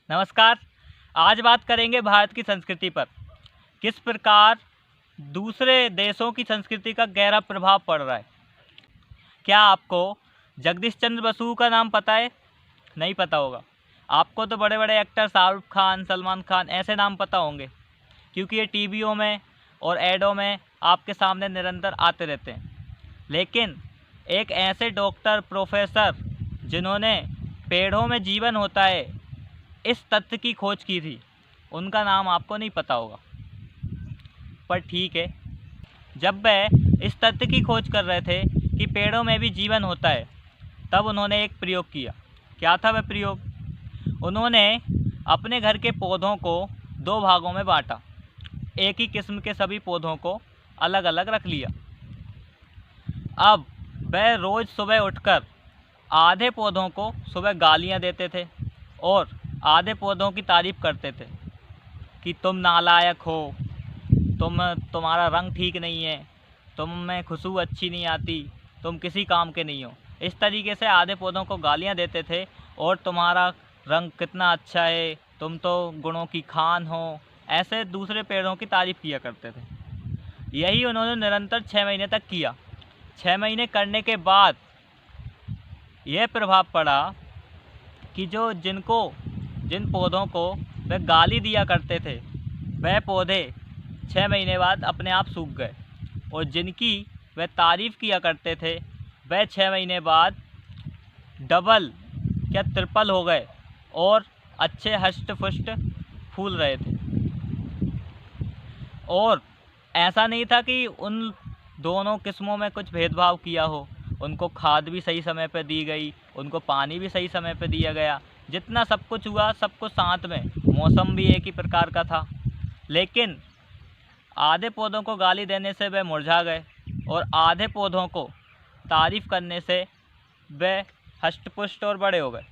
नमस्कार। आज बात करेंगे भारत की संस्कृति पर। किस प्रकार दूसरे देशों की संस्कृति का गहरा प्रभाव पड़ रहा है। क्या आपको जगदीश चंद्र बसु का नाम पता है? नहीं पता होगा। आपको तो बड़े बड़े एक्टर शाहरुख खान, सलमान खान ऐसे नाम पता होंगे, क्योंकि ये टीवियों में और एडों में आपके सामने निरंतर आते रहते हैं। लेकिन एक ऐसे डॉक्टर, प्रोफेसर जिन्होंने पेड़ों में जीवन होता है इस तथ्य की खोज की थी, उनका नाम आपको नहीं पता होगा। पर ठीक है, जब वह इस तथ्य की खोज कर रहे थे कि पेड़ों में भी जीवन होता है, तब उन्होंने एक प्रयोग किया। क्या था वह प्रयोग? उन्होंने अपने घर के पौधों को दो भागों में बांटा। एक ही किस्म के सभी पौधों को अलग अलग रख लिया। अब वह रोज़ सुबह उठकर आधे पौधों को सुबह गालियां देते थे और आधे पौधों की तारीफ़ करते थे कि तुम नालायक हो, तुम्हारा रंग ठीक नहीं है, तुम में खुशबू अच्छी नहीं आती, तुम किसी काम के नहीं हो। इस तरीके से आधे पौधों को गालियां देते थे और तुम्हारा रंग कितना अच्छा है, तुम तो गुणों की खान हो, ऐसे दूसरे पेड़ों की तारीफ़ किया करते थे। यही उन्होंने निरंतर 6 महीने तक किया। 6 महीने करने के बाद यह प्रभाव पड़ा कि जिन पौधों को वह गाली दिया करते थे, वह पौधे 6 महीने बाद अपने आप सूख गए, और जिनकी वह तारीफ़ किया करते थे वह 6 महीने बाद डबल या ट्रिपल हो गए और अच्छे हष्ट पुष्ट फूल रहे थे। और ऐसा नहीं था कि उन दोनों किस्मों में कुछ भेदभाव किया हो, उनको खाद भी सही समय पर दी गई, उनको पानी भी सही समय पर दिया गया, जितना सब कुछ हुआ सब कुछ साथ में, मौसम भी एक ही प्रकार का था। लेकिन आधे पौधों को गाली देने से वे मुरझा गए और आधे पौधों को तारीफ़ करने से वे हष्ट-पुष्ट और बड़े हो गए।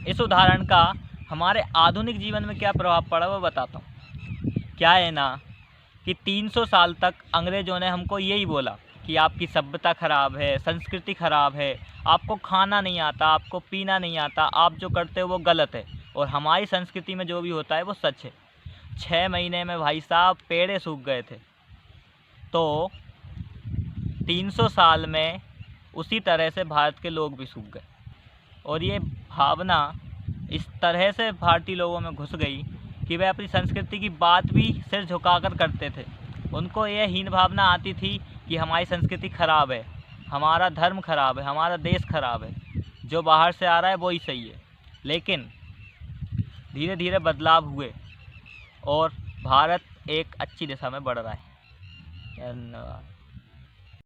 इस उदाहरण का हमारे आधुनिक जीवन में क्या प्रभाव पड़ा वो बताता हूँ। क्या है ना कि 300 साल तक अंग्रेज़ों ने हमको यही बोला कि आपकी सभ्यता खराब है, संस्कृति खराब है, आपको खाना नहीं आता, आपको पीना नहीं आता, आप जो करते हो वो गलत है, और हमारी संस्कृति में जो भी होता है वो सच है। 6 महीने में भाई साहब पेड़े सूख गए थे। तो 300 साल में उसी तरह से भारत के लोग भी सूख गए, और ये भावना इस तरह से भारतीय लोगों में घुस गई कि वे अपनी संस्कृति की बात भी सिर झुकाकर करते थे। उनको यह हीन भावना आती थी कि हमारी संस्कृति खराब है, हमारा धर्म खराब है, हमारा देश खराब है, जो बाहर से आ रहा है वही सही है। लेकिन धीरे धीरे बदलाव हुए और भारत एक अच्छी दिशा में बढ़ रहा है। धन्यवाद।